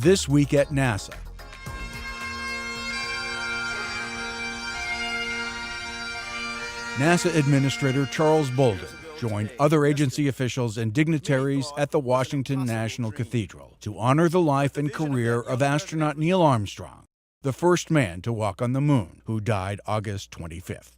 This week at NASA. NASA Administrator Charles Bolden joined other agency officials and dignitaries at the Washington National Cathedral to honor the life and career of astronaut Neil Armstrong, the first man to walk on the moon, who died August 25th.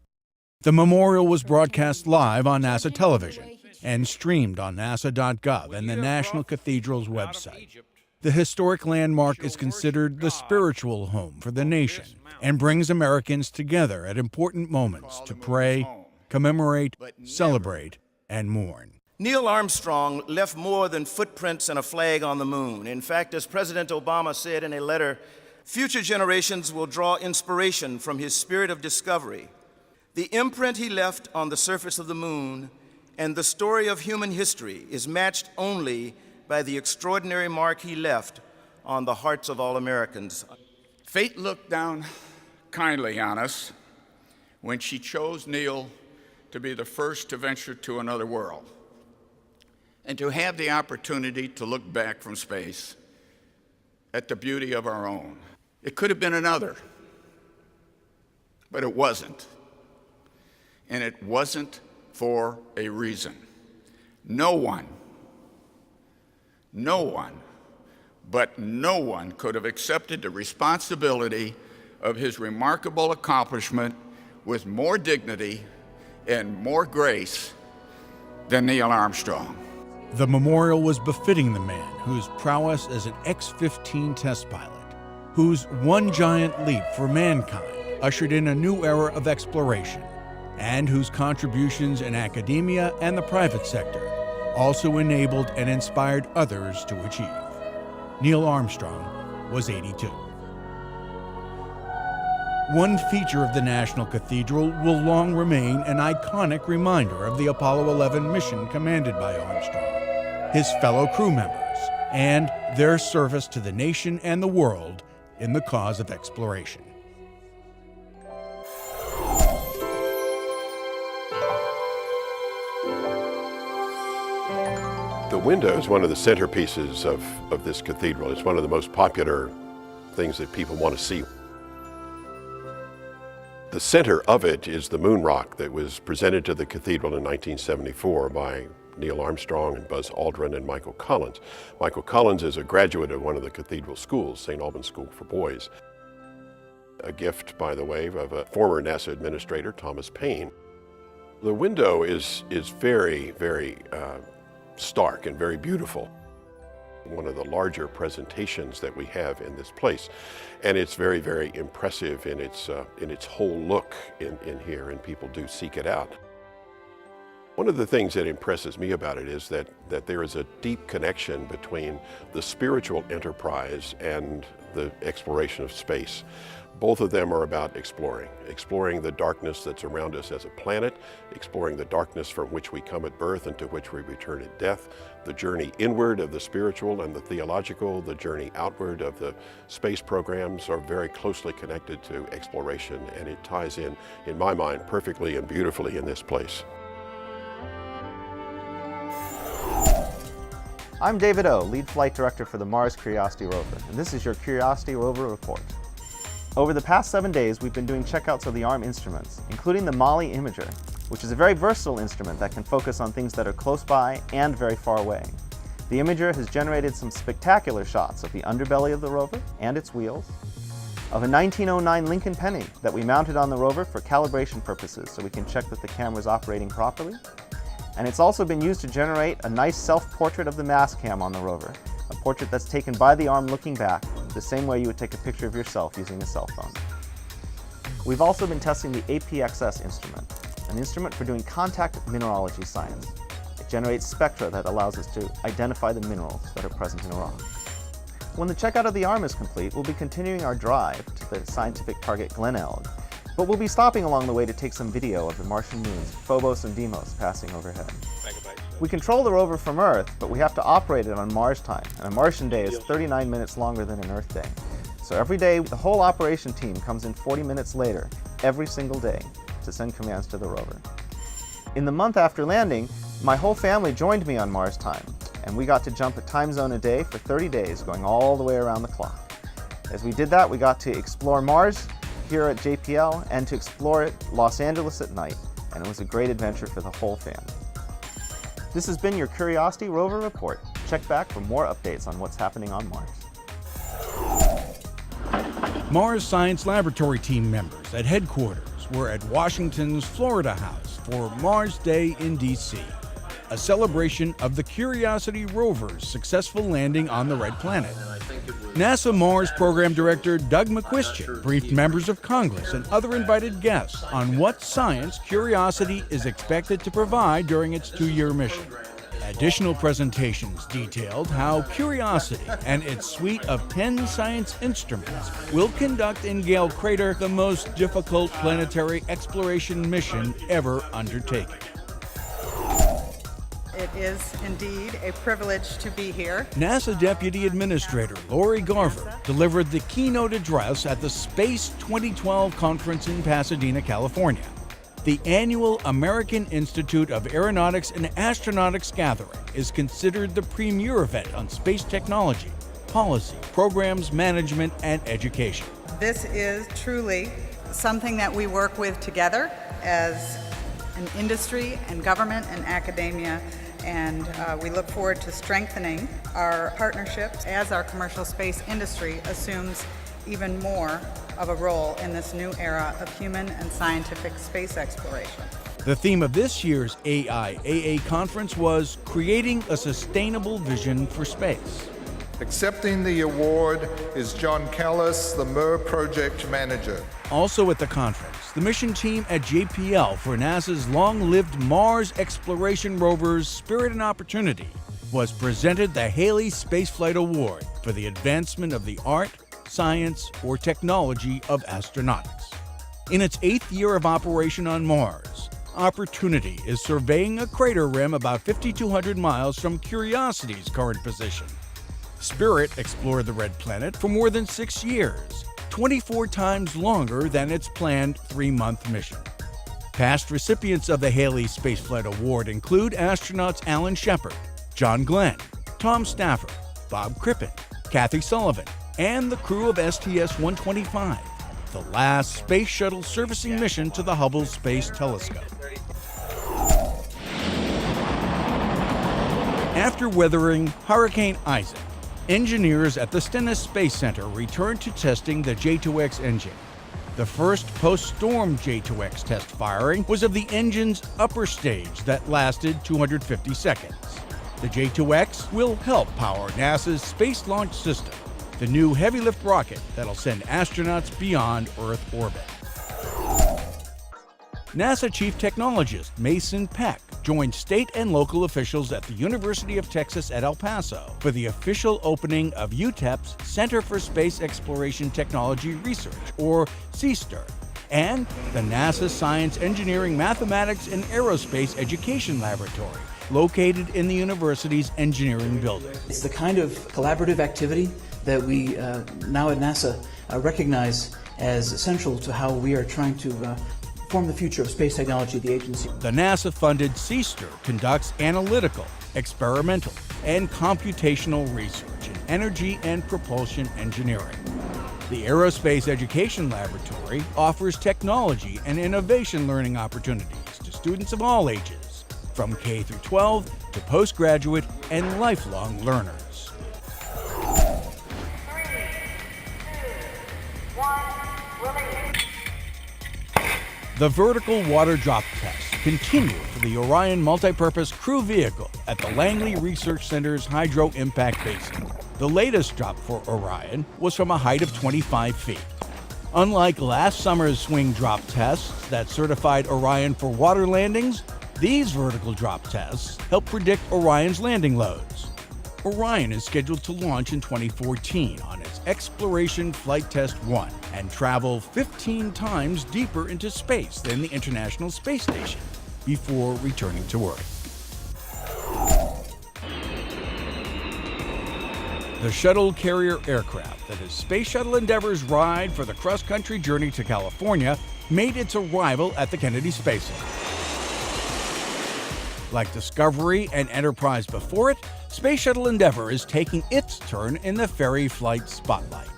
The memorial was broadcast live on NASA television and streamed on nasa.gov and the National Cathedral's website. The historic landmark is considered the spiritual home for the nation and brings Americans together at important moments to pray, commemorate, celebrate, and mourn. Neil Armstrong left more than footprints and a flag on the moon. In fact, as President Obama said in a letter, future generations will draw inspiration from his spirit of discovery. The imprint he left on the surface of the moon and the story of human history is matched only by the extraordinary mark he left on the hearts of all Americans. Fate looked down kindly on us when she chose Neil to be the first to venture to another world and to have the opportunity to look back from space at the beauty of our own. It could have been another, but it wasn't. And it wasn't for a reason. No one could have accepted the responsibility of his remarkable accomplishment with more dignity and more grace than Neil Armstrong. The memorial was befitting the man whose prowess as an X-15 test pilot, whose one giant leap for mankind ushered in a new era of exploration, and whose contributions in academia and the private sector also enabled and inspired others to achieve. Neil Armstrong was 82. One feature of the National Cathedral will long remain an iconic reminder of the Apollo 11 mission commanded by Armstrong, his fellow crew members, and their service to the nation and the world in the cause of exploration. The window is one of the centerpieces of this cathedral. It's one of the most popular things that people want to see. The center of it is the moon rock that was presented to the cathedral in 1974 by Neil Armstrong and Buzz Aldrin and Michael Collins. Michael Collins is a graduate of one of the cathedral schools, St. Albans School for Boys. A gift, by the way, of a former NASA administrator, Thomas Paine. The window is very, very stark and very beautiful. One of the larger presentations that we have in this place. And it's very, very impressive in its whole look in here, and people do seek it out. One of the things that impresses me about it is that there is a deep connection between the spiritual enterprise and the exploration of space. Both of them are about exploring the darkness that's around us as a planet, exploring the darkness from which we come at birth and to which we return at death, the journey inward of the spiritual and the theological, the journey outward of the space programs are very closely connected to exploration, and it ties in my mind, perfectly and beautifully in this place. I'm David O, Lead Flight Director for the Mars Curiosity rover, and this is your Curiosity Rover Report. Over the past 7 days, we've been doing checkouts of the ARM instruments, including the MALI Imager, which is a very versatile instrument that can focus on things that are close by and very far away. The Imager has generated some spectacular shots of the underbelly of the rover and its wheels, of a 1909 Lincoln Penny that we mounted on the rover for calibration purposes so we can check that the camera is operating properly. And it's also been used to generate a nice self-portrait of the mast cam on the rover, a portrait that's taken by the arm looking back, the same way you would take a picture of yourself using a cell phone. We've also been testing the APXS instrument, an instrument for doing contact mineralogy science. It generates spectra that allows us to identify the minerals that are present in a rock. When the checkout of the arm is complete, we'll be continuing our drive to the scientific target Glenelg, but we'll be stopping along the way to take some video of the Martian moons, Phobos and Deimos, passing overhead. We control the rover from Earth, but we have to operate it on Mars time, and a Martian day is 39 minutes longer than an Earth day. So every day, the whole operation team comes in 40 minutes later, every single day, to send commands to the rover. In the month after landing, my whole family joined me on Mars time. and we got to jump a time zone a day for 30 days, going all the way around the clock. As we did that, we got to explore Mars here at JPL and to explore Los Angeles at night, and it was a great adventure for the whole family. This has been your Curiosity Rover Report. Check back for more updates on what's happening on Mars. Mars Science Laboratory team members at headquarters were at Washington's Florida House for Mars Day in D.C., a celebration of the Curiosity rover's successful landing on the red planet. NASA Mars Program Director Doug McQuistion briefed members of Congress and other invited guests on what science Curiosity is expected to provide during its 2-year mission. Additional presentations detailed how Curiosity and its suite of 10 science instruments will conduct in Gale Crater the most difficult planetary exploration mission ever undertaken. It is indeed a privilege to be here. NASA Deputy Administrator Lori Garver delivered the keynote address at the Space 2012 conference in Pasadena, California. The annual American Institute of Aeronautics and Astronautics Gathering is considered the premier event on space technology, policy, programs management, and education. This is truly something that we work with together as an industry and government and academia, and we look forward to strengthening our partnerships as our commercial space industry assumes even more of a role in this new era of human and scientific space exploration. The theme of this year's AIAA conference was Creating a Sustainable Vision for Space. Accepting the award is John Callis, the MER Project Manager. Also at the conference, the mission team at JPL for NASA's long-lived Mars exploration rover's Spirit and Opportunity was presented the Haley Spaceflight Award for the advancement of the art, science, or technology of astronautics. In its 8th year of operation on Mars, Opportunity is surveying a crater rim about 5,200 miles from Curiosity's current position. Spirit explored the red planet for more than 6 years, 24 times longer than its planned 3-month mission. Past recipients of the Haley Spaceflight Award include astronauts Alan Shepard, John Glenn, Tom Stafford, Bob Crippen, Kathy Sullivan, and the crew of STS-125, the last space shuttle servicing mission to the Hubble Space Telescope. After weathering Hurricane Isaac, engineers at the Stennis Space Center returned to testing the J2X engine. The first post-storm J2X test firing was of the engine's upper stage that lasted 250 seconds. The J2X will help power NASA's Space Launch System, the new heavy-lift rocket that'll send astronauts beyond Earth orbit. NASA Chief Technologist Mason Peck joined state and local officials at the University of Texas at El Paso for the official opening of UTEP's Center for Space Exploration Technology Research, or CSTER, and the NASA Science, Engineering, Mathematics, and Aerospace Education Laboratory, located in the university's engineering building. It's the kind of collaborative activity that we now at NASA recognize as essential to how we are trying to form the future of space technology at the agency. The NASA-funded CSTER conducts analytical, experimental, and computational research in energy and propulsion engineering. The Aerospace Education Laboratory offers technology and innovation learning opportunities to students of all ages, from K through 12 to postgraduate and lifelong learners. 3, 2, 1, release. The vertical water drop tests continue for the Orion multipurpose crew vehicle at the Langley Research Center's Hydro Impact Basin. The latest drop for Orion was from a height of 25 feet. Unlike last summer's swing drop tests that certified Orion for water landings, these vertical drop tests help predict Orion's landing loads. Orion is scheduled to launch in 2014 on its Exploration Flight Test 1 and travel 15 times deeper into space than the International Space Station before returning to Earth. The shuttle carrier aircraft that is Space Shuttle Endeavour's ride for the cross-country journey to California made its arrival at the Kennedy Space Center. Like Discovery and Enterprise before it, Space Shuttle Endeavour is taking its turn in the ferry flight spotlight.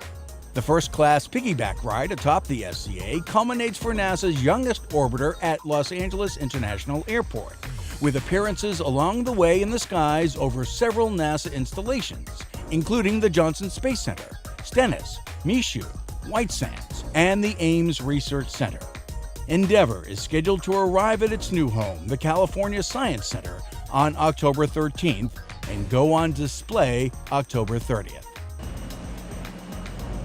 The first-class piggyback ride atop the SCA culminates for NASA's youngest orbiter at Los Angeles International Airport, with appearances along the way in the skies over several NASA installations, including the Johnson Space Center, Stennis, Michoud, White Sands, and the Ames Research Center. Endeavour is scheduled to arrive at its new home, the California Science Center, on October 13th and go on display October 30th.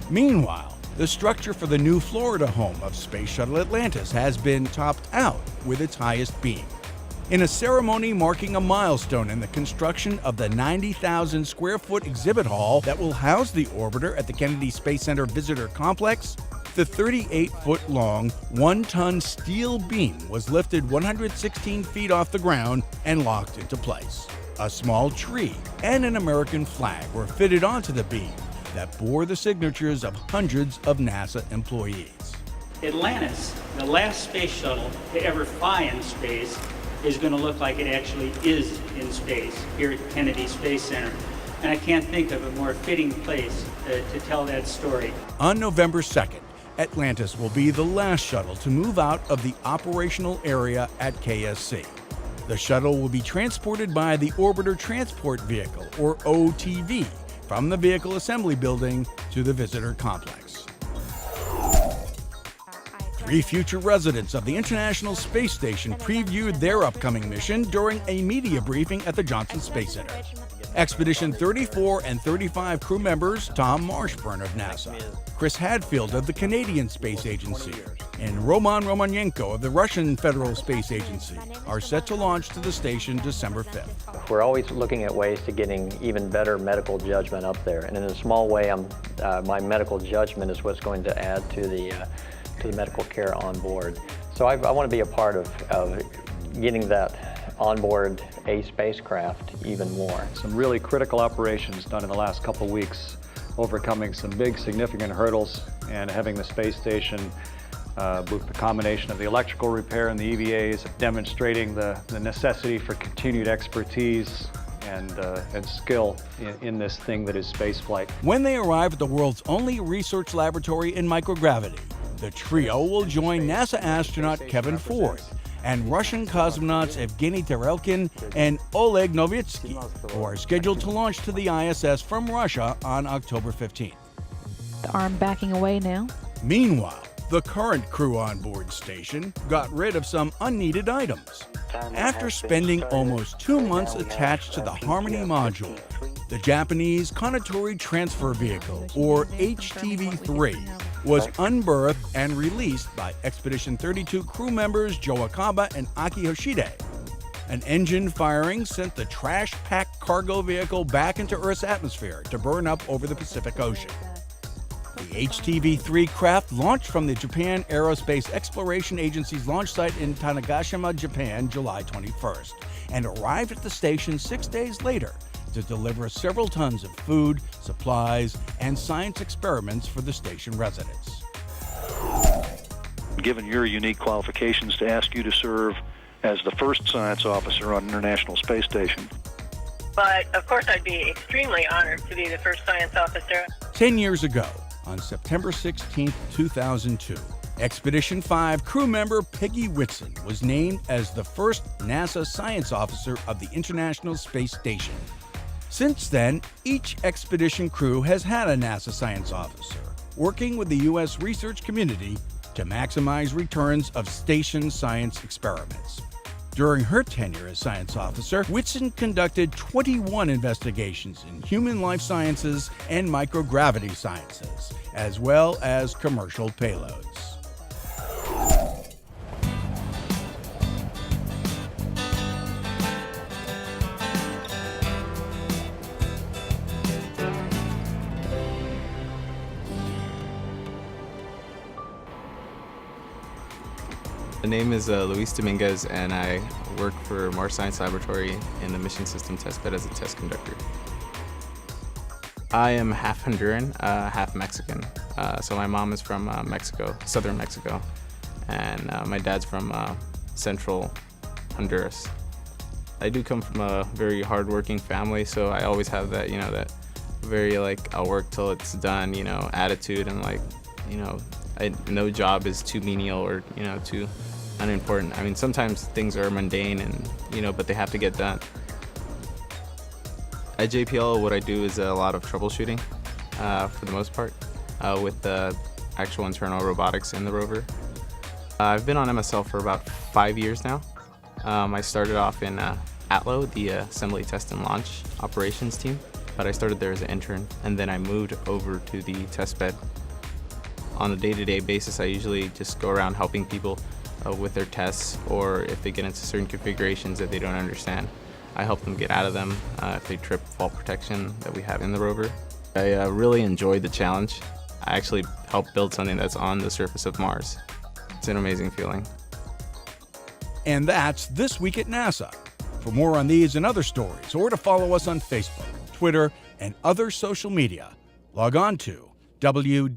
Meanwhile, the structure for the new Florida home of Space Shuttle Atlantis has been topped out with its highest beam. In a ceremony marking a milestone in the construction of the 90,000 square foot exhibit hall that will house the orbiter at the Kennedy Space Center Visitor Complex, the 38-foot-long, 1-ton steel beam was lifted 116 feet off the ground and locked into place. A small tree and an American flag were fitted onto the beam that bore the signatures of hundreds of NASA employees. Atlantis, the last space shuttle to ever fly in space, is going to look like it actually is in space here at Kennedy Space Center. And I can't think of a more fitting place to tell that story. On November 2nd, Atlantis will be the last shuttle to move out of the operational area at KSC. The shuttle will be transported by the Orbiter Transport Vehicle, or OTV, from the Vehicle Assembly Building to the Visitor Complex. 3 future residents of the International Space Station previewed their upcoming mission during a media briefing at the Johnson Space Center. Expedition 34 and 35 crew members Tom Marshburn of NASA, Chris Hadfield of the Canadian Space Agency, and Roman Romanenko of the Russian Federal Space Agency are set to launch to the station December 5th. We're always looking at ways to getting even better medical judgment up there, and in a small way, my medical judgment is what's going to add to the medical care on board. So I want to be a part of getting that on board a spacecraft even more. Some really critical operations done in the last couple of weeks, overcoming some big significant hurdles and having the space station with the combination of the electrical repair and the EVAs, demonstrating the necessity for continued expertise and skill in this thing that is spaceflight. When they arrive at the world's only research laboratory in microgravity, the trio will join NASA astronaut Kevin Ford and Russian cosmonauts Evgeny Tarelkin and Oleg Novitsky, who are scheduled to launch to the ISS from Russia on October 15th. The arm backing away now. Meanwhile, the current crew on board station got rid of some unneeded items. After spending almost 2 months attached to the Harmony module, the Japanese Konatori Transfer Vehicle, or HTV-3, was unberthed and released by Expedition 32 crew members Joe Akaba and Aki Hoshide. An engine firing sent the trash-packed cargo vehicle back into Earth's atmosphere to burn up over the Pacific Ocean. The HTV-3 craft launched from the Japan Aerospace Exploration Agency's launch site in Tanegashima, Japan, July 21st, and arrived at the station 6 days later to deliver several tons of food, supplies, and science experiments for the station residents. Given your unique qualifications, to ask you to serve as the first science officer on International Space Station. But, of course, I'd be extremely honored to be the first science officer. 10 years ago, on September 16, 2002, Expedition 5 crew member Peggy Whitson was named as the first NASA science officer of the International Space Station. Since then, each expedition crew has had a NASA science officer, working with the U.S. research community to maximize returns of station science experiments. During her tenure as science officer, Whitson conducted 21 investigations in human life sciences and microgravity sciences, as well as commercial payloads. My name is Luis Dominguez, and I work for Mars Science Laboratory in the Mission System Testbed as a test conductor. I am half Honduran, half Mexican. So my mom is from Mexico, southern Mexico, and my dad's from central Honduras. I do come from a very hardworking family, so I always have that, that very like I'll work till it's done, attitude, and like, no job is too menial or, too unimportant. I mean, sometimes things are mundane and, but they have to get done. At JPL, what I do is a lot of troubleshooting for the most part with the actual internal robotics in the rover. I've been on MSL for about 5 years now. I started off in ATLO, the Assembly Test and Launch Operations team, but I started there as an intern, and then I moved over to the test bed. On a day-to-day basis, I usually just go around helping people with their tests, or if they get into certain configurations that they don't understand, I help them get out of them if they trip fault protection that we have in the rover. I really enjoy the challenge. I actually helped build something that's on the surface of Mars. It's an amazing feeling. And that's This Week at NASA. For more on these and other stories, or to follow us on Facebook, Twitter, and other social media, log on to www.nasa.gov.